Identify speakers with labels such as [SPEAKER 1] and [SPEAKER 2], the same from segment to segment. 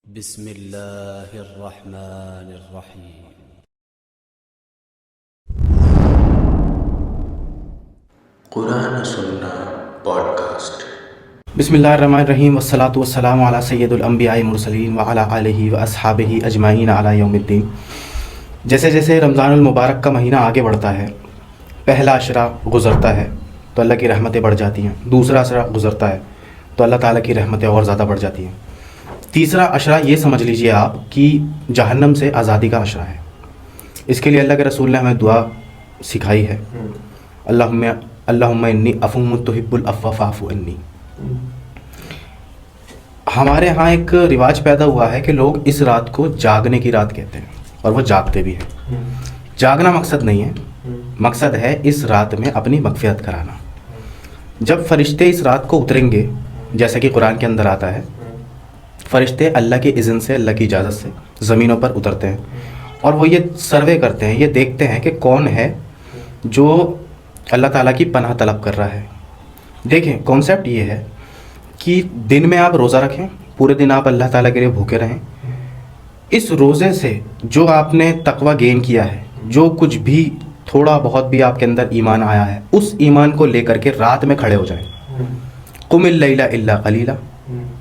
[SPEAKER 1] بسم اللہ الرحمن الرحیم۔
[SPEAKER 2] قرآن سننا پوڈکاسٹ۔
[SPEAKER 3] بسم اللہ الرحمن الرحیم، والصلاۃ والسلام علی سید الانبیاء المرسلین وعلی آلہ واصحابہ اجمعین الی یوم الدین۔ جیسے جیسے رمضان المبارک کا مہینہ آگے بڑھتا ہے، پہلا عشرہ گزرتا ہے تو اللہ کی رحمتیں بڑھ جاتی ہیں، دوسرا عشرہ گزرتا ہے تو اللہ تعالیٰ کی رحمتیں اور زیادہ بڑھ جاتی ہیں، تیسرا عشرہ یہ سمجھ لیجئے آپ کہ جہنم سے آزادی کا عشرہ ہے۔ اس کے لیے اللہ کے رسول نے ہمیں دعا سکھائی ہے، اللہم انی عفو تحب العفو فاعف عنی۔ ہمارے ہاں ایک رواج پیدا ہوا ہے کہ لوگ اس رات کو جاگنے کی رات کہتے ہیں، اور وہ جاگتے بھی ہیں۔ جاگنا مقصد نہیں ہے، مقصد ہے اس رات میں اپنی مغفرت کرانا۔ جب فرشتے اس رات کو اتریں گے، جیسا کہ قرآن کے اندر آتا ہے، فرشتے اللہ کی اذن سے، اللہ کی اجازت سے زمینوں پر اترتے ہیں، اور وہ یہ سروے کرتے ہیں، یہ دیکھتے ہیں کہ کون ہے جو اللہ تعالیٰ کی پناہ طلب کر رہا ہے۔ دیکھیں، کانسیپٹ یہ ہے کہ دن میں آپ روزہ رکھیں، پورے دن آپ اللہ تعالیٰ کے لیے بھوکے رہیں، اس روزے سے جو آپ نے تقوی گین کیا ہے، جو کچھ بھی تھوڑا بہت بھی آپ کے اندر ایمان آیا ہے، اس ایمان کو لے کر کے رات میں کھڑے ہو جائیں۔ قم اللیل الا قلیلا،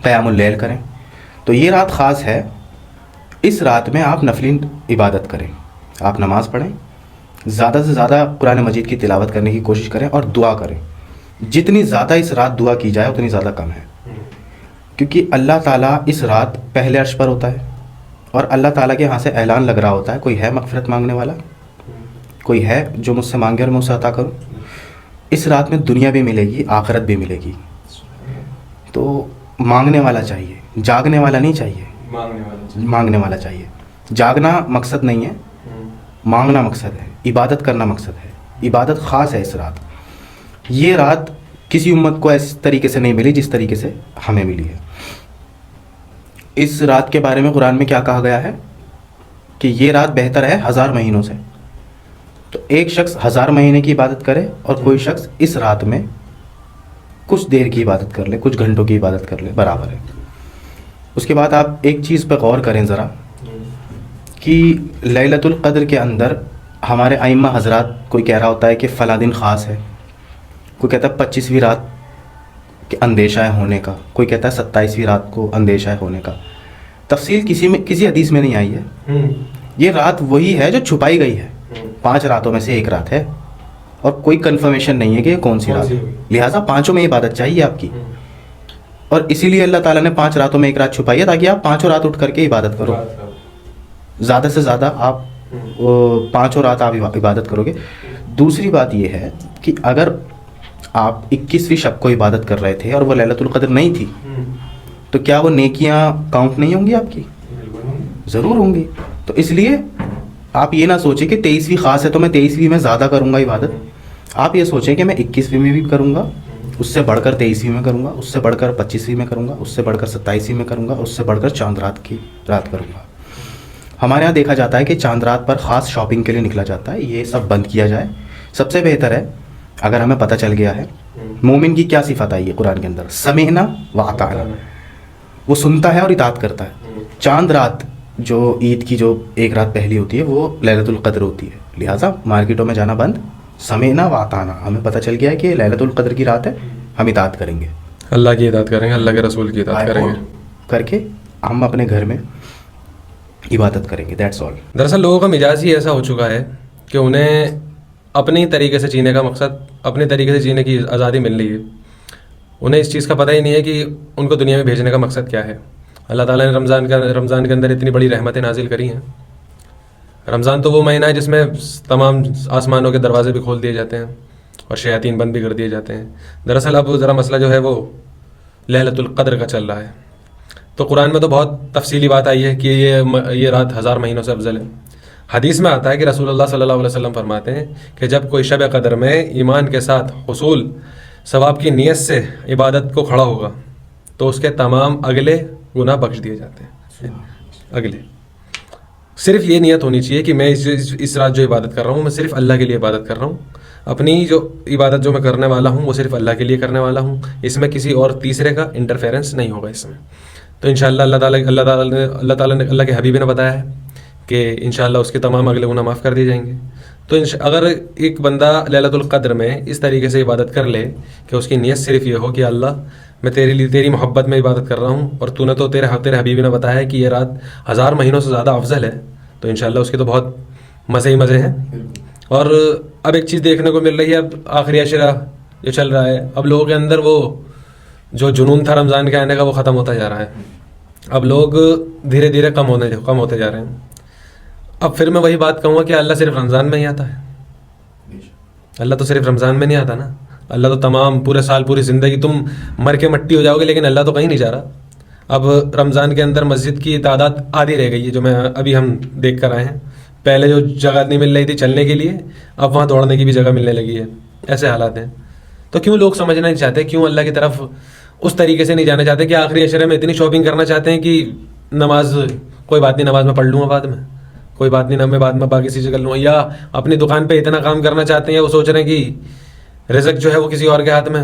[SPEAKER 3] قیام اللیل کریں۔ تو یہ رات خاص ہے، اس رات میں آپ نفلی عبادت کریں، آپ نماز پڑھیں، زیادہ سے زیادہ قرآن مجید کی تلاوت کرنے کی کوشش کریں اور دعا کریں۔ جتنی زیادہ اس رات دعا کی جائے اتنی زیادہ کم ہے، کیونکہ اللہ تعالیٰ اس رات پہلے عرش پر ہوتا ہے، اور اللہ تعالیٰ کے ہاں سے اعلان لگ رہا ہوتا ہے، کوئی ہے مغفرت مانگنے والا، کوئی ہے جو مجھ سے مانگے اور میں اسے عطا کروں۔ اس رات میں دنیا بھی ملے گی، آخرت بھی ملے گی۔ تو مانگنے والا چاہیے، جاگنے والا نہیں چاہیے، مانگنے والا چاہیے۔ جاگنا مقصد نہیں ہے، مانگنا مقصد ہے، عبادت کرنا مقصد ہے۔ عبادت خاص ہے اس رات۔ یہ رات کسی امت کو اس طریقے سے نہیں ملی جس طریقے سے ہمیں ملی ہے۔ اس رات کے بارے میں قرآن میں کیا کہا گیا ہے کہ یہ رات بہتر ہے 1000 مہینوں سے۔ تو ایک شخص 1000 مہینے کی عبادت کرے، اور کوئی شخص اس رات میں کچھ دیر کی عبادت کر لے، کچھ گھنٹوں کی عبادت کر لے، برابر ہے۔ اس کے بعد آپ ایک چیز پہ غور کریں ذرا کہ لیلۃ القدر کے اندر ہمارے ائمہ حضرات، کوئی کہہ رہا ہوتا ہے کہ فلاں دن خاص ہے، کوئی کہتا ہے 25ویں رات کہ اندیشہ ہے ہونے کا، کوئی کہتا ہے 27ویں رات کو اندیشہ ہے ہونے کا۔ تفصیل کسی حدیث میں نہیں آئی ہے۔ یہ رات وہی ہے جو چھپائی گئی ہے، 5 راتوں میں سے ایک رات ہے، اور کوئی کنفرمیشن نہیں ہے کہ یہ کون سی رات ہے، لہٰذا 5 میں عبادت چاہیے آپ کی۔ اور اسی لیے اللہ تعالیٰ نے 5 راتوں میں ایک رات چھپائی ہے تاکہ آپ 5 رات اٹھ کر کے عبادت کرو، زیادہ سے زیادہ آپ 5 رات آپ عبادت کرو گے۔ دوسری بات یہ ہے کہ اگر آپ 21ویں شب کو عبادت کر رہے تھے اور وہ لیلۃ القدر نہیں تھی، تو کیا وہ نیکیاں کاؤنٹ نہیں ہوں گی آپ کی؟ ضرور ہوں گی۔ تو اس لیے آپ یہ نہ سوچیں کہ 23ویں خاص ہے تو میں 23ویں میں زیادہ کروں گا عبادت۔ آپ یہ سوچیں کہ میں 21ویں میں بھی کروں گا، اس سے بڑھ کر 23ویں میں کروں گا، اس سے بڑھ کر 25ویں میں کروں گا، اس سے بڑھ کر 27ویں میں کروں گا، اس سے بڑھ کر چاند رات کی رات کروں گا۔ ہمارے یہاں دیکھا جاتا ہے کہ چاند رات پر خاص شاپنگ کے لیے نکلا جاتا ہے، یہ سب بند کیا جائے۔ سب سے بہتر ہے اگر ہمیں پتہ چل گیا ہے مومن کی کیا صفت آئی ہے قرآن کے اندر، سمعنا واطعنا، وہ سنتا ہے اور اطاعت کرتا ہے۔ چاند رات جو عید کی جو ایک رات پہلی ہوتی ہے وہ لیلۃ القدر ہوتی ہے، لہٰذا مارکیٹوں میں جانا بند، سمعنا واطعنا، ہمیں پتہ چل گیا ہے کہ لیلۃ القدر کی رات ہے، ہم اطاعت کریں گے،
[SPEAKER 4] اللہ کی اطاعت کریں گے، اللہ کے رسول کی اطاعت کریں گے،
[SPEAKER 3] کر کے ہم اپنے گھر میں عبادت کریں گے، دیٹس آل۔
[SPEAKER 4] دراصل لوگوں کا مزاج ہی ایسا ہو چکا ہے کہ انہیں اپنی طریقے سے جینے کا مقصد، اپنے طریقے سے جینے کی آزادی مل رہی ہے، انہیں اس چیز کا پتہ ہی نہیں ہے کہ ان کو دنیا میں بھیجنے کا مقصد کیا ہے۔ اللہ تعالیٰ نے رمضان کے اندر اتنی بڑی رحمتیں نازل کری ہیں۔ رمضان تو وہ مہینہ ہے جس میں تمام آسمانوں کے دروازے بھی کھول دیے جاتے ہیں اور شیاطین بند بھی کر دیے جاتے ہیں۔ دراصل اب ذرا مسئلہ جو ہے وہ لیلۃ القدر کا چل رہا ہے۔ تو قرآن میں تو بہت تفصیلی بات آئی ہے کہ یہ رات 1000 مہینوں سے افضل ہے۔ حدیث میں آتا ہے کہ رسول اللہ صلی اللہ علیہ وسلم فرماتے ہیں کہ جب کوئی شب قدر میں ایمان کے ساتھ حصول ثواب کی نیت سے عبادت کو کھڑا ہوگا تو اس کے تمام اگلے گناہ بخش دیے جاتے ہیں۔ اگلے صرف یہ نیت ہونی چاہیے کہ میں اس رات جو عبادت کر رہا ہوں میں صرف اللہ کے لیے عبادت کر رہا ہوں، اپنی جو عبادت جو میں کرنے والا ہوں وہ صرف اللہ کے لیے کرنے والا ہوں، اس میں کسی اور تیسرے کا انٹرفیرنس نہیں ہوگا اس میں۔ تو انشاءاللہ اللہ کے حبیب نے بتایا ہے کہ انشاءاللہ اس کے تمام اگلے گناہ معاف کر دیے جائیں گے. تو اگر ایک بندہ لیلۃ القدر میں اس طریقے سے عبادت کر لے کہ اس کی نیت صرف یہ ہو کہ اللہ میں تیرے لیے تیری محبت میں عبادت کر رہا ہوں اور تو نے تو تیرے حبیب نے بتایا ہے کہ یہ رات 1000 مہینوں سے زیادہ افضل ہے, تو انشاءاللہ اس کے تو بہت مزے ہی مزے ہیں. اور اب ایک چیز دیکھنے کو مل رہی ہے, اب آخری عشرہ جو چل رہا ہے, اب لوگوں کے اندر وہ جو جنون تھا رمضان کے آنے کا وہ ختم ہوتا جا رہا ہے. اب لوگ دھیرے دھیرے کم ہوتے جا رہے ہیں. اب پھر میں وہی بات کہوں گا کہ اللہ صرف رمضان میں ہی آتا ہے. اللہ تو صرف رمضان میں نہیں آتا نا, اللہ تو تمام پورے سال پوری زندگی تم مر کے مٹی ہو جاؤ گے لیکن اللہ تو کہیں نہیں جا رہا. اب رمضان کے اندر مسجد کی تعداد آدھی رہ گئی ہے, جو میں ابھی ہم دیکھ کر آئے ہیں. پہلے جو جگہ نہیں مل رہی تھی چلنے کے لیے, اب وہاں دوڑنے کی بھی جگہ ملنے لگی ہے. ایسے حالات ہیں. تو کیوں لوگ سمجھنا نہیں چاہتے, کیوں اللہ کی طرف اس طریقے سے نہیں جانا چاہتے کہ آخری عشرے میں اتنی شاپنگ کرنا چاہتے ہیں کہ نماز کوئی بات نہیں, نماز میں پڑھ لوں گا بعد میں, کوئی بات نہیں, میں بعد میں باقی چیزیں کر لوں. یا اپنی دکان پہ اتنا کام کرنا چاہتے ہیں, وہ سوچ رہے ہیں کہ رزق جو ہے وہ کسی اور کے ہاتھ میں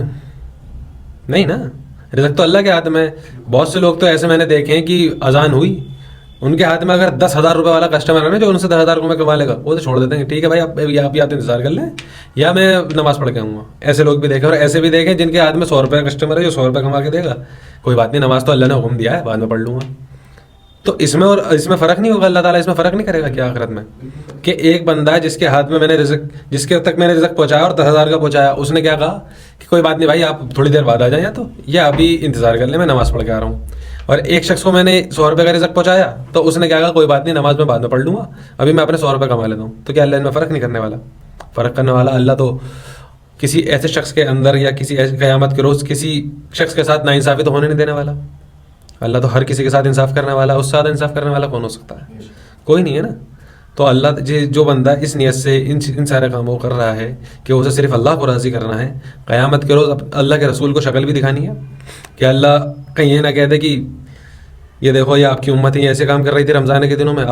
[SPEAKER 4] نہیں نا, رزق تو اللہ کے ہاتھ میں. بہت سے لوگ تو ایسے میں نے دیکھے ہیں کہ اذان ہوئی, ان کے ہاتھ میں اگر 10,000 روپے والا کسٹمر ہے نا جو ان سے 10,000 روپے کما لے گا, وہ تو چھوڑ دیتے ہیں, ٹھیک ہے بھائی آپ یا تو انتظار کر لیں یا میں نماز پڑھ کے آؤں گا. ایسے لوگ بھی دیکھے, اور ایسے بھی دیکھیں جن کے ہاتھ میں 100 روپے کا کسٹمر ہے جو 100 روپے کما کے دے گا, کوئی بات نہیں, نماز تو اللہ نے حکم دیا ہے, بعد میں پڑھ لوں گا. تو اس میں اور اس میں فرق نہیں ہوگا, اللہ تعالیٰ اس میں فرق نہیں کرے گا کیا آخرت میں, کہ ایک بندہ جس کے ہاتھ میں نے رزق, جس کے تک میں نے رزق پہنچایا اور 10,000 کا پہنچایا, اس نے کیا کہا کہ کوئی بات نہیں بھائی آپ تھوڑی دیر بعد آ جائیں, یا ابھی انتظار کر لیں, میں نماز پڑھ کے آ رہا ہوں. اور ایک شخص کو میں نے 100 روپے کا رزق پہنچایا تو اس نے کیا کہا کوئی بات نہیں, نماز میں بعد میں پڑھ لوں گا, ابھی میں اپنے 100 روپے کما لیتا ہوں. تو کیا اللہ ان میں فرق نہیں کرنے والا؟ فرق کرنے والا اللہ تو کسی ایسے شخص کے اندر یا کسی قیامت کے روز کسی شخص کے ساتھ ناانصافی تو ہونے نہیں دینے والا. اللہ تو ہر کسی کے ساتھ انصاف کرنے والا, اس سے زیادہ انصاف کرنے والا کون ہو سکتا ہے؟ کوئی نہیں ہے نا. تو اللہ جو بندہ اس نیت سے ان سارے کاموں کو کر رہا ہے کہ اسے صرف اللہ کو راضی کرنا ہے, قیامت کے روز اللہ کے رسول کو شکل بھی دکھانی ہے کہ اللہ کہیں یہ نہ کہہ دے کہ یہ دیکھو یہ آپ کی امت ہی ایسے کام کر رہی تھی رمضان کے دنوں میں,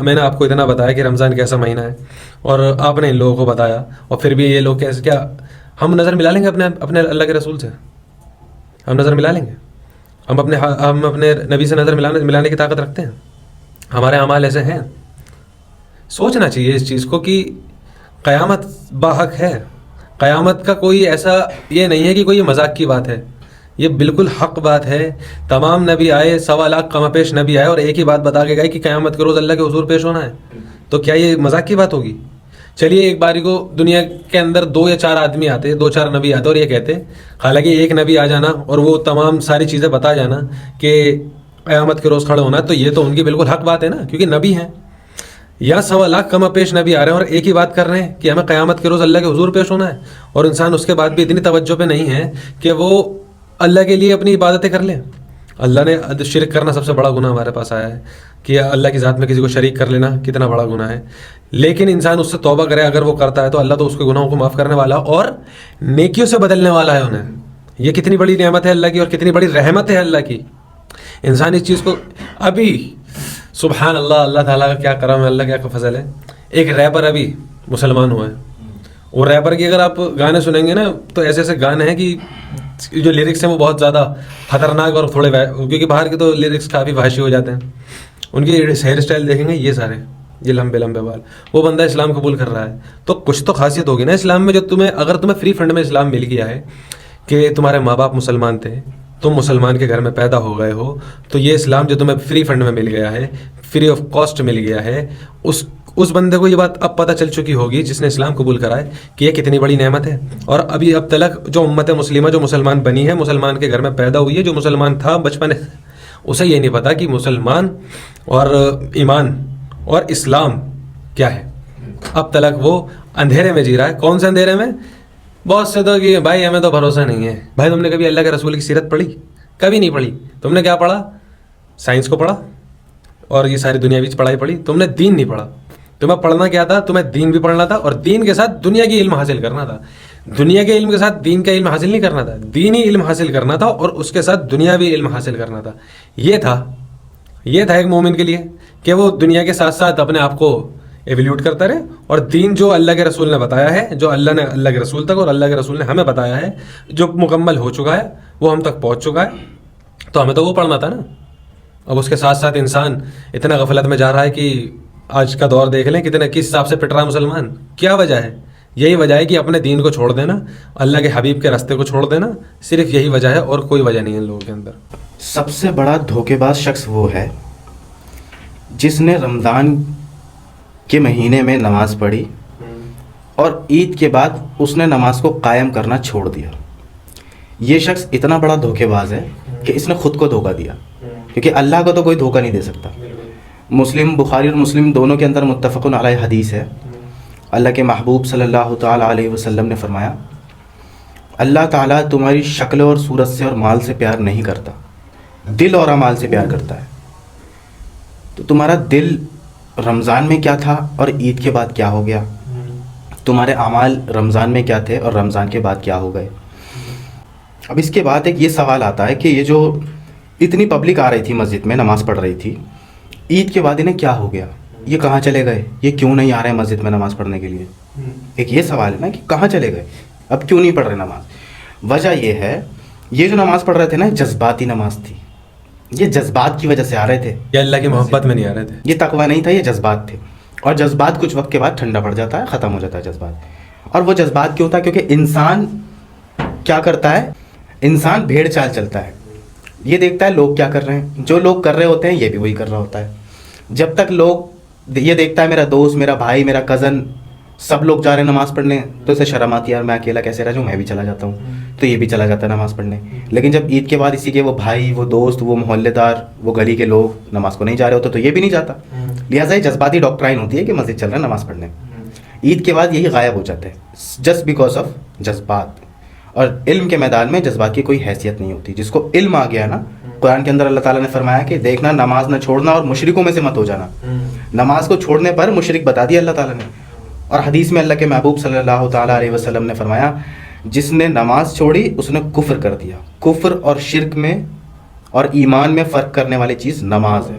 [SPEAKER 4] میں نے آپ کو اتنا بتایا کہ رمضان کیسا مہینہ ہے اور آپ نے ان لوگوں کو بتایا, اور پھر بھی یہ لوگ کیسے, کیا ہم نظر ملا لیں گے اپنے اللہ کے رسول سے؟ ہم نظر ملا لیں گے؟ ہم اپنے نبی سے نظر ملانے کی طاقت رکھتے ہیں؟ ہمارے اعمال ایسے ہیں؟ سوچنا چاہیے اس چیز کو کہ قیامت باحق ہے. قیامت کا کوئی ایسا یہ نہیں ہے کہ کوئی مذاق کی بات ہے, یہ بالکل حق بات ہے. تمام نبی آئے, 1.25 لاکھ کم پیش نبی آئے اور ایک ہی بات بتا کے گئے کہ قیامت کے روز اللہ کے حضور پیش ہونا ہے. تو کیا یہ مذاق کی بات ہوگی؟ چلیے ایک باری کو دنیا کے اندر 2 یا 4 آدمی آتے, 2-4 نبی آتے اور یہ کہتے, حالانکہ ایک نبی آ جانا اور وہ تمام ساری چیزیں بتا جانا کہ قیامت کے روز کھڑے ہونا ہے, تو یہ تو ان کی بالکل حق بات ہے نا, کیونکہ نبی ہیں. یا 1.25 لاکھ کم پیش نبی آ رہے ہیں اور ایک ہی بات کر رہے ہیں کہ ہمیں قیامت کے روز اللہ کے حضور پیش ہونا ہے, اور انسان اس کے بعد بھی اتنی توجہ پہ نہیں ہے کہ وہ اللہ کے لیے اپنی عبادتیں کر لیں. اللہ نے شرک کرنا سب سے بڑا گناہ ہمارے پاس آیا ہے کہ اللہ کی ذات میں کسی کو شریک کر لینا کتنا بڑا گناہ ہے. لیکن انسان اس سے توبہ کرے, اگر وہ کرتا ہے تو اللہ تو اس کے گناہوں کو معاف کرنے والا اور نیکیوں سے بدلنے والا ہے انہیں. یہ کتنی بڑی نعمت ہے اللہ کی اور کتنی بڑی رحمت ہے اللہ کی. انسان اس چیز کو ابھی سبحان اللہ, اللہ تعالیٰ کا کیا کرم ہے, اللہ کیا فضل ہے. ایک ریپر ابھی مسلمان ہوا ہے, وہ ریپر کی اگر آپ گانے سنیں گے نا تو ایسے ایسے گانے ہیں کہ جو لیرکس ہیں وہ بہت زیادہ خطرناک اور تھوڑے, کیونکہ باہر کے تو لیرکس کافی فحاشی ہو جاتے ہیں. ان کی ہیئر اسٹائل دیکھیں گے یہ سارے, یہ لمبے لمبے بال. وہ بندہ اسلام قبول کر رہا ہے تو کچھ تو خاصیت ہوگی نا اسلام میں, جو اگر تمہیں فری فنڈ میں اسلام مل گیا ہے کہ تمہارے ماں باپ مسلمان تھے, تم مسلمان کے گھر میں پیدا ہو گئے ہو, تو یہ اسلام جو تمہیں فری فنڈ میں مل گیا ہے, فری آف کاسٹ مل گیا ہے, اس بندے کو یہ بات اب پتہ چل چکی ہوگی جس نے اسلام قبول کرا ہے کہ یہ کتنی بڑی نعمت ہے. اور ابھی اب تلک جو امت مسلمہ جو مسلمان بنی ہے, مسلمان کے گھر میں پیدا ہوئی ہے, جو مسلمان تھا بچپن, اسے یہ نہیں پتا کہ مسلمان اور ایمان اور اسلام کیا ہے. اب تلک وہ اندھیرے میں جی رہا ہے. کون سے اندھیرے میں؟ بہت سے تو کہ بھائی ہمیں تو بھروسہ نہیں ہے. بھائی تم نے کبھی اللہ کے رسول کی سیرت پڑھی؟ کبھی نہیں پڑھی. تم نے کیا پڑھا؟ سائنس کو پڑھا اور یہ ساری دنیاوی پڑھائی پڑھی, تم نے دین نہیں پڑھا. تمہیں پڑھنا کیا تھا؟ تمہیں دین بھی پڑھنا تھا اور دین کے ساتھ دنیا کی علم حاصل کرنا تھا. دنیا کے علم کے ساتھ دین کا علم حاصل نہیں کرنا تھا, دینی علم حاصل کرنا تھا اور اس کے ساتھ دنیاوی علم حاصل کرنا تھا. یہ تھا ایک مومن کے لیے کہ وہ دنیا کے ساتھ ساتھ اپنے آپ کو ایویلیوٹ کرتا رہے, اور دین جو اللہ کے رسول نے بتایا ہے, جو اللہ نے اللہ کے رسول تک اور اللہ کے رسول نے ہمیں بتایا ہے, جو مکمل ہو چکا ہے, وہ ہم تک پہنچ چکا ہے, تو ہمیں تو وہ پڑھنا تھا نا. اب اس کے ساتھ ساتھ انسان اتنا غفلت میں جا رہا ہے کہ آج کا دور دیکھ لیں کتنے کس حساب سے پٹ رہا ہے مسلمان. کیا وجہ ہے؟ یہی وجہ ہے کہ اپنے دین کو چھوڑ دینا, اللہ کے حبیب کے راستے کو چھوڑ دینا, صرف یہی وجہ ہے اور کوئی وجہ نہیں ہے ان لوگوں کے اندر.
[SPEAKER 3] سب سے بڑا دھوکے باز شخص وہ ہے جس نے رمضان کے مہینے میں نماز پڑھی اور عید کے بعد اس نے نماز کو قائم کرنا چھوڑ دیا. یہ شخص اتنا بڑا دھوکے باز ہے کہ اس نے خود کو دھوکہ دیا, کیونکہ اللہ کو تو کوئی دھوکہ نہیں دے سکتا. مسلم, بخاری اور مسلم دونوں کے اندر متفق علیہ حدیث ہے. اللہ کے محبوب صلی اللہ تعالیٰ علیہ وسلم نے فرمایا, اللہ تعالیٰ تمہاری شکل اور صورت سے اور مال سے پیار نہیں کرتا, دل اور اعمال سے پیار کرتا ہے. تو تمہارا دل رمضان میں کیا تھا اور عید کے بعد کیا ہو گیا؟ تمہارے اعمال رمضان میں کیا تھے اور رمضان کے بعد کیا ہو گئے؟ اب اس کے بعد ایک یہ سوال آتا ہے کہ یہ جو اتنی پبلک آ رہی تھی مسجد میں, نماز پڑھ رہی تھی, عید کے بعد انہیں کیا ہو گیا؟ یہ کہاں چلے گئے؟ یہ کیوں نہیں آ رہے ہیں مسجد میں نماز پڑھنے کے لیے؟ ایک یہ سوال ہے نا کہ کہاں چلے گئے, اب کیوں نہیں پڑھ رہے نماز؟ وجہ یہ ہے, یہ جو نماز پڑھ رہے تھے نا, جذباتی نماز تھی. یہ جذبات کی وجہ سے آ رہے تھے,
[SPEAKER 4] یہ اللہ کی محبت میں نہیں آ رہے تھے.
[SPEAKER 3] یہ تقویٰ نہیں تھا, یہ جذبات تھے. اور جذبات کچھ وقت کے بعد ٹھنڈا پڑ جاتا ہے, ختم ہو جاتا ہے جذبات. اور وہ جذبات کیوں ہوتا ہے؟ کیونکہ انسان کیا کرتا ہے, انسان بھیڑ چال چلتا ہے. یہ دیکھتا ہے لوگ کیا کر رہے ہیں, جو لوگ کر رہے ہوتے ہیں یہ بھی وہی کر رہا ہوتا ہے. جب تک لوگ یہ دیکھتا ہے میرا دوست, میرا بھائی, میرا کزن, سب لوگ جا رہے ہیں نماز پڑھنے, تو اسے شرم آتی ہے, یار میں اکیلا کیسے رہ جاؤں, میں بھی چلا جاتا ہوں. تو یہ بھی چلا جاتا ہے نماز پڑھنے. لیکن جب عید کے بعد اسی کے وہ بھائی, وہ دوست, وہ محلے دار, وہ گلی کے لوگ نماز کو نہیں جا رہے ہوتے, تو یہ بھی نہیں جاتا. لہٰذا یہ جذباتی ڈاکٹرائن ہوتی ہے کہ مسجد چل رہا ہے نماز پڑھنے. عید کے بعد یہی غائب ہو جاتے ہیں جسٹ بیکاز آف جذبات. اور علم کے میدان میں جذبات کی کوئی حیثیت نہیں ہوتی. جس کو علم آ گیا نا, قرآن کے اندر اللہ تعالیٰ نے فرمایا کہ دیکھنا نماز نہ چھوڑنا اور مشرکوں میں سے مت ہو جانا. نماز کو چھوڑنے پر مشرک بتا دیا اللہ تعالیٰ نے. اور حدیث میں اللہ کے محبوب صلی اللہ تعالیٰ علیہ وسلم نے فرمایا, جس نے نماز چھوڑی اس نے کفر کر دیا. کفر اور شرک میں اور ایمان میں فرق کرنے والی چیز نماز ہے.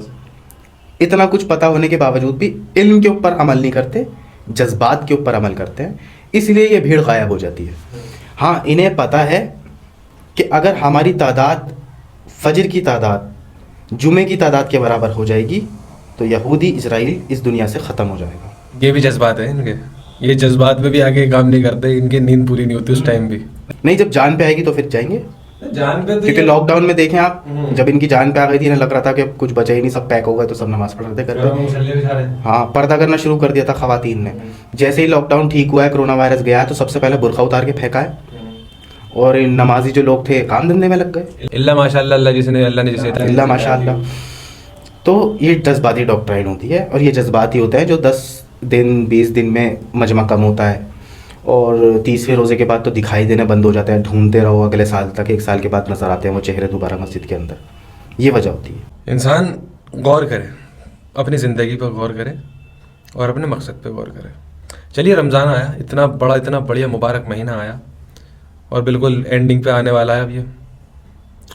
[SPEAKER 3] اتنا کچھ پتہ ہونے کے باوجود بھی علم کے اوپر عمل نہیں کرتے, جذبات کے اوپر عمل کرتے ہیں, اس لیے یہ بھیڑ غائب ہو جاتی ہے. ہاں انہیں پتہ ہے کہ اگر ہماری تعداد فجر کی تعداد جمعے کی تعداد کے برابر ہو جائے گی تو یہودی اسرائیل اس دنیا سے ختم ہو جائے گا.
[SPEAKER 4] یہ بھی جذبات ہیں ان کے, یہ جذبات میں بھی آگے کام نہیں کرتے, ان کی نیند پوری نہیں ہوتی اس ٹائم بھی.
[SPEAKER 3] نہیں, جب جان پہ آئے گی تو پھر جائیں گے.
[SPEAKER 4] جان پہ
[SPEAKER 3] کیونکہ لاک ڈاؤن میں دیکھیں آپ, جب ان کی جان پہ آ گئی تھی انہیں لگ رہا تھا کہ کچھ بچا ہی نہیں, سب پیک ہو گئے, تو سب نماز پڑھ رہے تھے. ہاں, پردہ کرنا شروع کر دیا تھا خواتین نے. جیسے ہی لاک ڈاؤن ٹھیک ہوا ہے, کرونا وائرس گیا ہے, تو سب سے پہلے برقع اتار کے پھینکا ہے, اور نمازی جو لوگ تھے کام دھندے میں لگ گئے.
[SPEAKER 4] اللہ ماشاء اللہ, اللہ نے جسے
[SPEAKER 3] اللہ ماشاء اللہ. تو یہ جذباتی ڈاکٹرائن ہوتی ہے, اور یہ جذباتی ہوتا ہے جو 10 دن 20 دن میں مجمع کم ہوتا ہے, اور 30ویں روزے کے بعد تو دکھائی دینا بند ہو جاتا ہے. ڈھونڈتے رہو اگلے سال تک, 1 سال کے بعد نظر آتے ہیں وہ چہرے دوبارہ مسجد کے اندر. یہ وجہ ہوتی ہے.
[SPEAKER 4] انسان غور کرے, اپنی زندگی پر غور کرے اور اپنے مقصد پہ غور کرے. چلیے رمضان آیا, اتنا بڑھیا مبارک مہینہ آیا, اور بالکل اینڈنگ پہ آنے والا ہے اب یہ.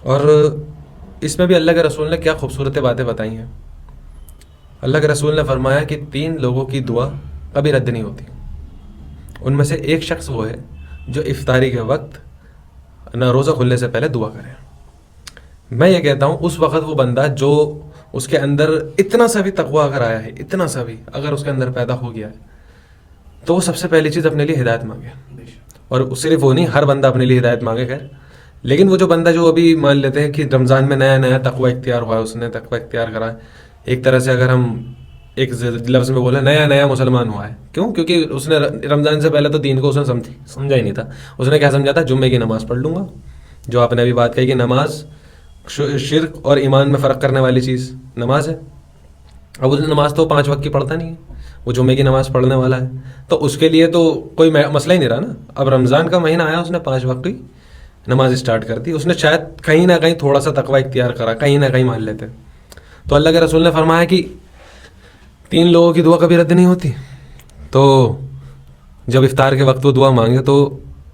[SPEAKER 4] اور اس میں بھی اللہ کے رسول نے کیا خوبصورت باتیں بتائی ہیں. اللہ کے رسول نے فرمایا کہ 3 لوگوں کی دعا کبھی رد نہیں ہوتی. ان میں سے ایک شخص وہ ہے جو افطاری کے وقت نہ روزہ کھلنے سے پہلے دعا کرے. میں یہ کہتا ہوں اس وقت وہ بندہ جو اس کے اندر اتنا سا بھی تقویٰ اگر آیا ہے, اتنا سا بھی اگر اس کے اندر پیدا ہو گیا ہے, تو وہ سب سے پہلی چیز اپنے لیے ہدایت مانگے. اور صرف وہ نہیں, ہر بندہ اپنے لیے ہدایت مانگے. خیر, لیکن وہ جو بندہ جو ابھی مان لیتے ہیں کہ رمضان میں نیا تقویٰ اختیار ہوا ہے, اس نے تقویٰ اختیار کرا ہے, ایک طرح سے اگر ہم ایک لفظ میں بولیں نیا مسلمان ہوا ہے. کیوں؟ کیونکہ اس نے رمضان سے پہلے تو دین کو اس نے سمجھا ہی نہیں تھا. اس نے کیا سمجھا تھا؟ جمعے کی نماز پڑھ لوں گا, جو آپ نے ابھی بات کہی کہ نماز شرک اور ایمان میں فرق کرنے والی چیز نماز ہے. اب اس نے نماز تو 5 وقت کی پڑھتا نہیں ہے, وہ جمعے کی نماز پڑھنے والا ہے, تو اس کے لیے تو کوئی مسئلہ ہی نہیں رہا نا. اب رمضان کا مہینہ آیا, اس نے 5 وقت کی نماز اسٹارٹ کر دی. اس نے شاید کہیں نہ کہیں تھوڑا سا تقویٰ اختیار کرا, کہیں نہ کہیں مان لیتے. تو اللہ کے رسول نے فرمایا کہ 3 لوگوں کی دعا کبھی رد نہیں ہوتی. تو جب افطار کے وقت وہ دعا مانگے تو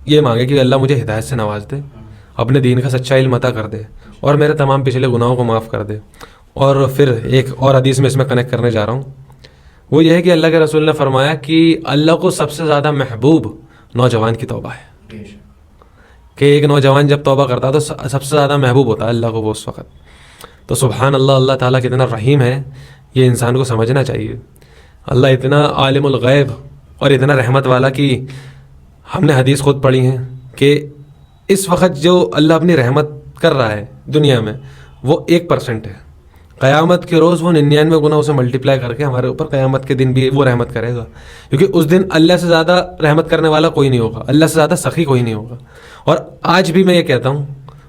[SPEAKER 4] یہ مانگے کہ اللہ مجھے ہدایت سے نواز دے, اپنے دین کا سچا علم عطا کر دے, اور میرے تمام پچھلے گناہوں کو معاف کر دے. اور پھر ایک اور حدیث میں اس میں کنیکٹ کرنے جا رہا ہوں, وہ یہ ہے کہ اللہ کے رسول نے فرمایا کہ اللہ کو سب سے زیادہ محبوب نوجوان کی توبہ ہے. کہ ایک نوجوان جب توبہ کرتا ہے تو سب سے زیادہ محبوب ہوتا ہے اللہ کو وہ اس وقت. تو سبحان اللہ، اللہ تعالیٰ کتنا رحیم ہے، یہ انسان کو سمجھنا چاہیے. اللہ اتنا عالم الغیب اور اتنا رحمت والا کہ ہم نے حدیث خود پڑھی ہیں کہ اس وقت جو اللہ اپنی رحمت کر رہا ہے دنیا میں وہ 1% ہے. قیامت کے روز وہ 99 گنا اسے ملٹیپلائی کر کے ہمارے اوپر قیامت کے دن بھی وہ رحمت کرے گا، کیونکہ اس دن اللہ سے زیادہ رحمت کرنے والا کوئی نہیں ہوگا، اللہ سے زیادہ سخی کوئی نہیں ہوگا. اور آج بھی میں یہ کہتا ہوں،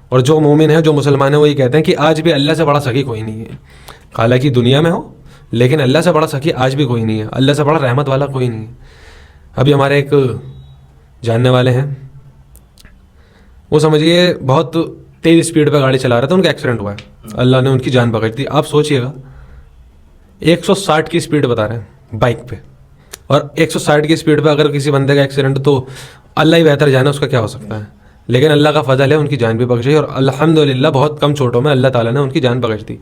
[SPEAKER 4] اور جو مومن ہے جو مسلمان ہے وہ یہ کہتے ہیں کہ آج بھی اللہ سے بڑا سخی کوئی نہیں ہے. حالانکہ دنیا میں ہو، لیکن اللہ سے بڑا سخی آج بھی کوئی نہیں ہے، اللہ سے بڑا رحمت والا کوئی نہیں ہے. ابھی ہمارے ایک جاننے والے ہیں، وہ سمجھیے بہت تیز اسپیڈ پہ گاڑی چلا رہے تھے، ان کا ایکسیڈنٹ ہوا ہے، اللہ نے ان کی جان بخش دی. آپ سوچئے گا 160 کی اسپیڈ بتا رہے ہیں بائک پہ، اور 160 کی اسپیڈ پہ اگر کسی بندے کا ایکسیڈنٹ تو اللہ ہی بہتر جانے اس کا کیا ہو سکتا ہے. لیکن اللہ کا فضل ہے، ان کی جان بھی بخشی، اور الحمدللہ بہت کم چوٹوں میں اللہ تعالیٰ نے ان کی جان بخش دی.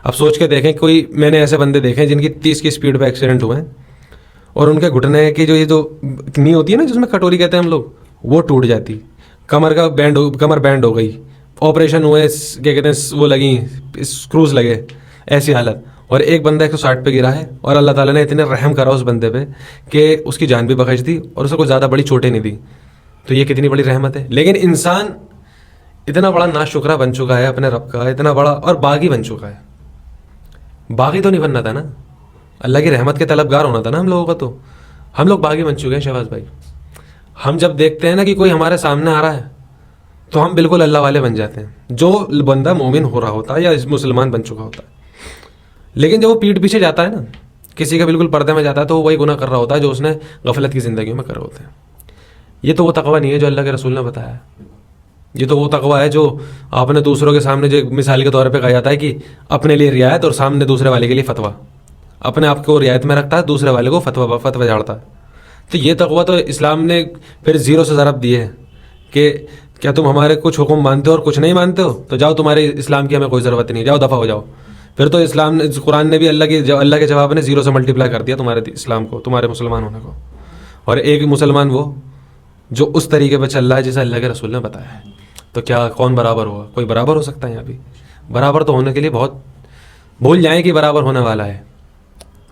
[SPEAKER 4] اب سوچ کے دیکھیں، کوئی میں نے ایسے بندے دیکھے ہیں جن کی 30 کی اسپیڈ پہ ایکسیڈنٹ ہوئے ہیں اور ان کے گھٹنے کی جو یہ جو نی ہوتی ہے نا جس میں کٹوری کہتے ہیں ہم لوگ، وہ ٹوٹ جاتی، کمر بینڈ ہو گئی، آپریشن ہوئے، کیا کہتے ہیں وہ لگیں اسکروز لگے، ایسی حالت. اور ایک بندہ 160 پہ گرا ہے اور اللہ تعالیٰ نے اتنے رحم کرا اس بندے پہ کہ اس کی جان بھی بخش دی اور اسے کوئی زیادہ بڑی چوٹیں نہیں دی. تو یہ کتنی بڑی رحمت ہے. لیکن انسان اتنا بڑا ناشکرہ بن چکا ہے اپنے رب کا، اتنا بڑا اور باغی بن چکا ہے. باغی تو نہیں بننا تھا نا، اللہ کی رحمت کے طلبگار ہونا تھا نا ہم لوگوں کا. تو ہم لوگ باغی بن چکے ہیں شہباز بھائی. ہم جب دیکھتے ہیں نا کہ کوئی ہمارے سامنے آ رہا ہے تو ہم بالکل اللہ والے بن جاتے ہیں، جو بندہ مومن ہو رہا ہوتا ہے یا مسلمان بن چکا ہوتا ہے. لیکن جب وہ پیٹھ پیچھے جاتا ہے نا، کسی کا بالکل پردے میں جاتا ہے، تو وہی گناہ کر رہا ہوتا ہے جو اس نے غفلت کی زندگی میں کرے ہوتے ہیں. یہ تو وہ تقویٰ نہیں ہے جو اللہ کے رسول نے بتایا ہے. یہ تو وہ تقویٰ ہے جو آپ نے دوسروں کے سامنے، جو مثال کے طور پہ کہا جاتا ہے کہ اپنے لیے رعایت اور سامنے دوسرے والے کے لیے فتویٰ، اپنے آپ کو رعایت میں رکھتا ہے، دوسرے والے کو فتویٰ جھاڑتا ہے. تو یہ تقویٰ تو اسلام نے پھر 0 سے ضرب دیے ہے کہ کیا تم ہمارے کچھ حکم مانتے ہو اور کچھ نہیں مانتے ہو، تو جاؤ، تمہارے اسلام کی ہمیں کوئی ضرورت نہیں، جاؤ دفع ہو جاؤ. پھر تو اسلام نے، قرآن نے بھی اللہ کے جواب نے 0 سے ملٹیپلائی کر دیا تمہارے اسلام کو، تمہارے مسلمان ہونے کو. اور ایک مسلمان وہ جو اس طریقے پہ چل رہا ہے جیسے اللہ کے رسول نے بتایا ہے. تو کیا کون برابر ہوگا؟ کوئی برابر ہو سکتا ہے؟ یہاں بھی برابر تو ہونے کے لیے بہت، بھول جائیں کہ برابر ہونے والا ہے،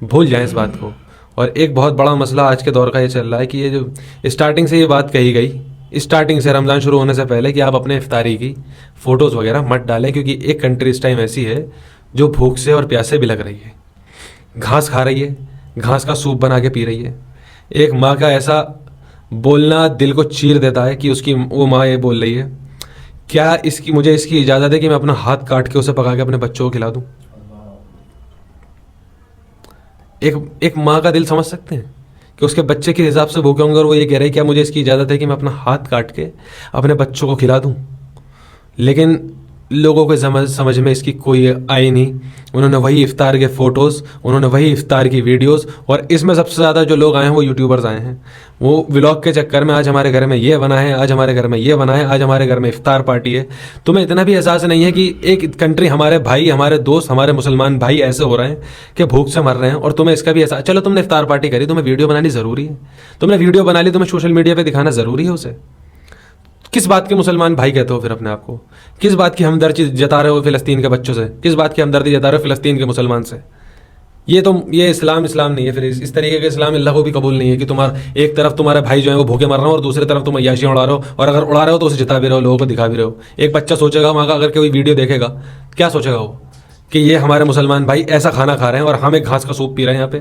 [SPEAKER 4] بھول جائیں اس بات کو. اور ایک بہت بڑا مسئلہ آج کے دور کا یہ چل رہا ہے کہ یہ جو اسٹارٹنگ سے یہ بات کہی گئی، اسٹارٹنگ سے رمضان شروع ہونے سے پہلے، کہ آپ اپنے افطاری کی فوٹوز وغیرہ مت ڈالیں، کیونکہ ایک کنٹری اس ٹائم ایسی ہے جو بھوک سے اور پیاسے بھی لگ رہی ہے، گھاس کھا رہی ہے، گھاس کا سوپ بنا کے پی رہی ہے. ایک ماں کا ایسا بولنا دل کو چیر دیتا ہے کہ اس کی وہ ماں یہ بول رہی ہے، کیا مجھے اس کی اجازت ہے کہ میں اپنا ہاتھ کاٹ کے اسے پکا کے اپنے بچوں کو کھلا دوں؟ ایک ماں کا دل سمجھ سکتے ہیں کہ اس کے بچے کے حساب سے بھوکے ہوں گے اور وہ یہ کہہ رہے ہیں کیا مجھے اس کی اجازت ہے کہ میں اپنا ہاتھ کاٹ کے اپنے بچوں کو کھلا دوں؟ لیکن لوگوں کو سمجھ میں اس کی کوئی آئی نہیں. انہوں نے وہی افطار کے فوٹوز، انہوں نے وہی افطار کی ویڈیوز، اور اس میں سب سے زیادہ جو لوگ آئے ہیں وہ یوٹیوبرز آئے ہیں. وہ ولاگ کے چکر میں آج ہمارے گھر میں یہ بنا ہے، آج ہمارے گھر میں یہ بنا ہے، آج ہمارے گھر میں افطار پارٹی ہے. تمہیں اتنا بھی احساس نہیں ہے کہ ایک کنٹری، ہمارے بھائی، ہمارے دوست، ہمارے مسلمان بھائی ایسے ہو رہے ہیں کہ بھوک سے مر رہے ہیں، اور تمہیں اس کا بھی احساس. چلو تم نے افطار پارٹی کری، تمہیں ویڈیو بنانی ضروری ہے، تم نے ویڈیو بنا لی، تمہیں سوشل میڈیا پہ دکھانا ضروری ہے اسے. کس بات کے مسلمان بھائی کہتے ہو پھر اپنے آپ کو؟ کس بات کی ہمدردی جتا رہے ہو فلسطین کے بچوں سے؟ کس بات کی ہمدردی جتا رہے ہو فلسطین کے مسلمان سے؟ یہ اسلام نہیں ہے. پھر اس طریقے کے اسلام اللہ کو بھی قبول نہیں ہے کہ تمہارا ایک طرف تمہارے بھائی جو ہیں وہ بھوکے مر رہے ہو اور دوسری طرف تم عیاشیاں اڑا رہے ہو، اور اگر اڑا رہے ہو تو اسے جتا بھی رہے ہو، لوگوں کو دکھا بھی رہے ہو. ایک بچہ سوچے گا وہاں کا، اگر کوئی ویڈیو دیکھے گا کیا سوچے گا وہ کہ یہ ہمارے مسلمان بھائی ایسا کھانا کھا رہے ہیں اور ہم ایک گھاس کا سوپ پی رہے ہیں یہاں پہ.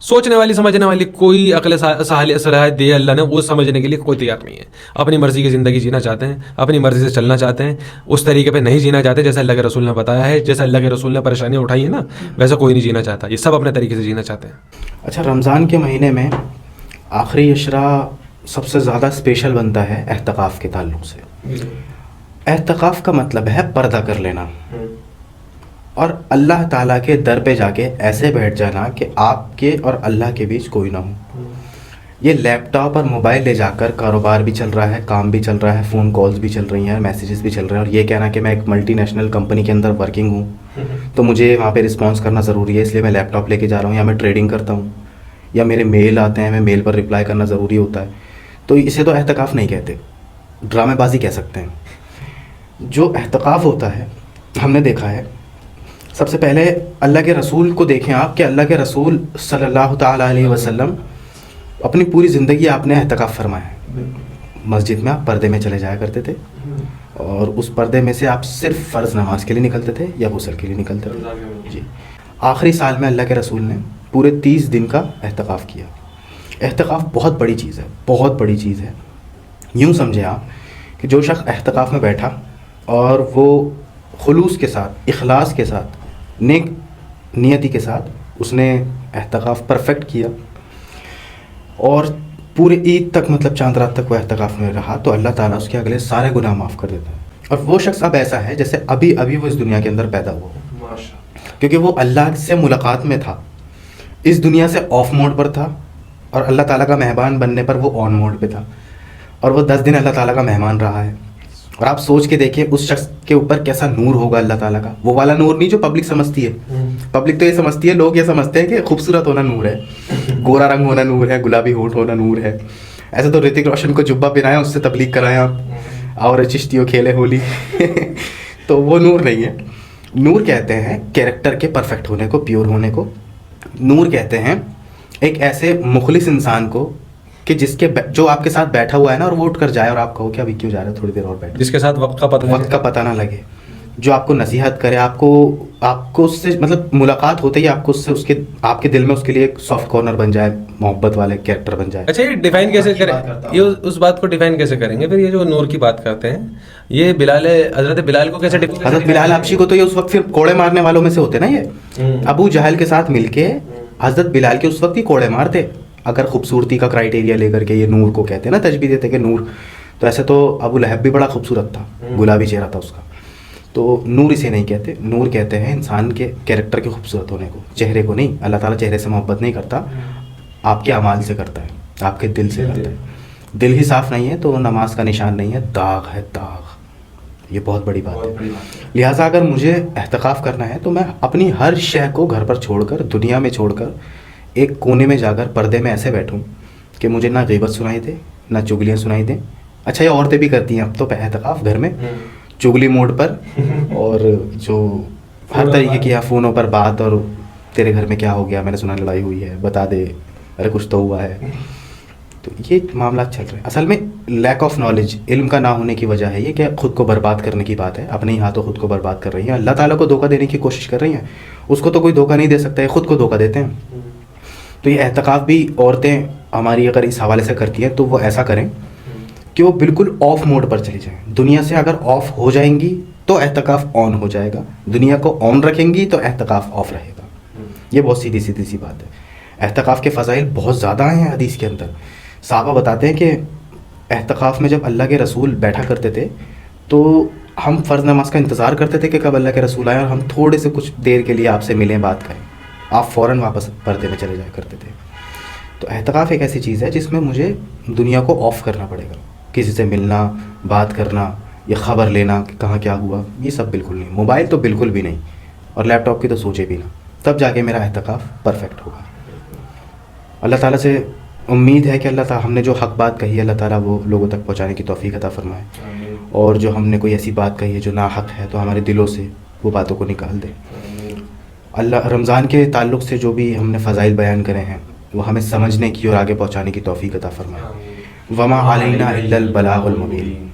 [SPEAKER 4] سوچنے والی سمجھنے والی کوئی عقل صلاحیت دی اللہ نے، وہ سمجھنے کے لیے کوئی تیار نہیں ہے. اپنی مرضی کی زندگی جینا چاہتے ہیں، اپنی مرضی سے چلنا چاہتے ہیں، اس طریقے پہ نہیں جینا چاہتے جیسا اللہ کے رسول نے بتایا ہے. جیسا اللہ کے رسول نے پریشانیاں اٹھائی ہیں نا، ویسا کوئی نہیں جینا چاہتا. یہ سب اپنے طریقے سے جینا چاہتے ہیں.
[SPEAKER 3] اچھا، رمضان کے مہینے میں آخری عشرہ سب سے زیادہ اسپیشل بنتا ہے اعتکاف کے تعلق سے. اعتکاف کا مطلب ہے پردہ کر لینا، اور اللہ تعالیٰ کے در پہ جا کے ایسے بیٹھ جانا کہ آپ کے اور اللہ کے بیچ کوئی نہ ہو. یہ لیپ ٹاپ اور موبائل لے جا کر کاروبار بھی چل رہا ہے، کام بھی چل رہا ہے، فون کالز بھی چل رہی ہیں، میسیجز بھی چل رہے ہیں، اور یہ کہنا کہ میں ایک ملٹی نیشنل کمپنی کے اندر ورکنگ ہوں تو مجھے وہاں پہ رسپانس کرنا ضروری ہے، اس لیے میں لیپ ٹاپ لے کے جا رہا ہوں، یا میں ٹریڈنگ کرتا ہوں، یا میرے میل آتے ہیں، میں میل پر رپلائی کرنا ضروری ہوتا ہے. تو اسے تو اعتکاف نہیں کہتے، ڈرامے بازی کہہ سکتے ہیں. جو اعتکاف ہوتا ہے ہم نے دیکھا ہے، سب سے پہلے اللہ کے رسول کو دیکھیں آپ کہ اللہ کے رسول صلی اللہ تعالیٰ علیہ وسلم اپنی پوری زندگی آپ نے اعتکاف فرمایا ہے. مسجد میں آپ پردے میں چلے جایا کرتے تھے، اور اس پردے میں سے آپ صرف فرض نماز کے لیے نکلتے تھے یا غسل کے لیے نکلتے تھے. جی، آخری سال میں اللہ کے رسول نے پورے 30 دن کا اعتکاف کیا. اعتکاف بہت بڑی چیز ہے، بہت بڑی چیز ہے. یوں سمجھیں آپ کہ جو شخص اعتکاف میں بیٹھا اور وہ خلوص کے ساتھ، اخلاص کے ساتھ، نیک نیتی کے ساتھ اس نے اعتکاف پرفیکٹ کیا اور پورے عید تک، مطلب چاند رات تک وہ اعتکاف میں رہا، تو اللہ تعالیٰ اس کے اگلے سارے گناہ معاف کر دیتا ہے. اور وہ شخص اب ایسا ہے جیسے ابھی وہ اس دنیا کے اندر پیدا ہوا ہو، کیونکہ وہ اللہ سے ملاقات میں تھا، اس دنیا سے آف موڈ پر تھا، اور اللہ تعالیٰ کا مہمان بننے پر وہ آن موڈ پہ تھا، اور وہ 10 دن اللہ تعالیٰ کا مہمان رہا ہے. اور آپ سوچ کے دیکھیں اس شخص کے اوپر کیسا نور ہوگا اللہ تعالیٰ کا. وہ والا نور نہیں جو پبلک سمجھتی ہے. پبلک تو یہ سمجھتی ہے، لوگ یہ سمجھتے ہیں کہ خوبصورت ہونا نور ہے، گورا رنگ ہونا نور ہے، گلابی ہونٹ ہونا نور ہے. ایسے تو رتک روشن کو جبہ پہنایا، اس سے تبلیغ کرایا آپ، اور چشتیوں کھیلے ہولی تو وہ نور نہیں ہے. نور کہتے ہیں کیریکٹر کے پرفیکٹ ہونے کو، پیور ہونے کو. نور کہتے ہیں ایک ایسے مخلص انسان کو کہ جس کے جو آپ کے ساتھ بیٹھا ہوا ہے نا، اور وہ اٹھ کر جائے اور آپ کہو کہ ابھی کیوں جا رہے ہو، تھوڑی دیر اور بیٹھ،
[SPEAKER 4] جس کے ساتھ وقت کا
[SPEAKER 3] پتہ نہ لگے، جو آپ کو نصیحت کرے، آپ کو اس سے مطلب ملاقات ہوتے ہی آپ کو اس سے آپ کے دل میں اس کے لیے ایک سافٹ کارنر بن جائے، محبت والے کیریکٹر بن جائے.
[SPEAKER 4] اچھا، یہ ڈیفائن کیسے کریں، یہ اس بات کو ڈیفائن کیسے کریں گے پھر؟ یہ جو نور کی بات کرتے ہیں، یہ حضرت بلال کو کیسے
[SPEAKER 3] حضرت بلال حبشی کو تو یہ اس وقت پھر کوڑے مارنے والوں میں سے ہوتے نا. یہ ابو جہل کے ساتھ مل کے حضرت بلال کے اس وقت ہی کوڑے مارتے، اگر خوبصورتی کا کرائٹیریا لے کر کے یہ نور کو کہتے ہیں نا، تشبیہ دیتے کہ نور. تو ایسے تو ابو لہب بھی بڑا خوبصورت تھا، گلابی چہرہ تھا اس کا. تو نور اسے نہیں کہتے، نور کہتے ہیں انسان کے کیریکٹر کے خوبصورت ہونے کو، چہرے کو نہیں. اللہ تعالیٰ چہرے سے محبت نہیں کرتا، آپ کے اعمال سے کرتا ہے، آپ کے دل سے کرتا ہے. دل ہی صاف نہیں ہے تو نماز کا نشان نہیں ہے، داغ ہے، داغ. یہ بہت بڑی بات ہے. لہٰذا اگر مجھے احتکاف کرنا ہے تو میں اپنی ہر شے کو گھر پر چھوڑ کر، دنیا میں چھوڑ کر، ایک کونے میں جا کر پردے میں ایسے بیٹھوں کہ مجھے نہ غیبت سنائی دے، نہ چگلیاں سنائی دیں. اچھا، یہ عورتیں بھی کرتی ہیں اب تو احتکاف گھر میں، چگلی موڈ پر، اور جو ہر طریقے کی فونوں پر بات، اور تیرے گھر میں کیا ہو گیا، میں نے سنا لڑائی ہوئی ہے، بتا دے، ارے کچھ تو ہوا ہے. تو یہ معاملات چل رہے ہیں. اصل میں لیک آف نالج، علم کا نہ ہونے کی وجہ ہے یہ کہ خود کو برباد کرنے کی بات ہے. اپنے ہی ہاتھوں خود کو برباد کر رہی ہیں، اللہ تعالیٰ کو دھوکہ دینے کی کوشش کر رہی ہیں. اس کو تو کوئی دھوکہ نہیں دے سکتا ہے، خود کو دھوکہ دیتے ہیں. تو یہ احتکاف بھی عورتیں ہماری اگر اس حوالے سے کرتی ہیں تو وہ ایسا کریں کہ وہ بالکل آف موڈ پر چلی جائیں. دنیا سے اگر آف ہو جائیں گی تو احتکاف آن ہو جائے گا، دنیا کو آن رکھیں گی تو احتکاف آف رہے گا. یہ بہت سیدھی سی بات ہے. احتکاف کے فضائل بہت زیادہ ہیں حدیث کے اندر. صحابہ بتاتے ہیں کہ احتکاف میں جب اللہ کے رسول بیٹھا کرتے تھے تو ہم فرض نماز کا انتظار کرتے تھے کہ کب اللہ کے رسول آئے اور ہم تھوڑے سے کچھ دیر کے لیے آپ سے ملیں، بات کریں. آپ فوراً واپس پردے میں چلے جایا کرتے تھے. تو احتکاف ایک ایسی چیز ہے جس میں مجھے دنیا کو آف کرنا پڑے گا. کسی سے ملنا، بات کرنا، یہ خبر لینا کہ کہاں کیا ہوا، یہ سب بالکل نہیں. موبائل تو بالکل بھی نہیں، اور لیپ ٹاپ کی تو سوچے بھی نہ. تب جا کے میرا احتکاف پرفیکٹ ہوگا. اللہ تعالیٰ سے امید ہے کہ اللہ تعالیٰ ہم نے جو حق بات کہی ہے اللہ تعالیٰ وہ لوگوں تک پہنچانے کی توفیق عطا فرمائے، اور جو ہم نے کوئی ایسی بات کہی ہے جو ناحق ہے تو ہمارے دلوں سے وہ باتوں کو نکال دے. اللہ رمضان کے تعلق سے جو بھی ہم نے فضائل بیان کرے ہیں وہ ہمیں سمجھنے کی اور آگے پہنچانے کی توفیق عطا فرمائے. وما علینا الا البلاغ المبین.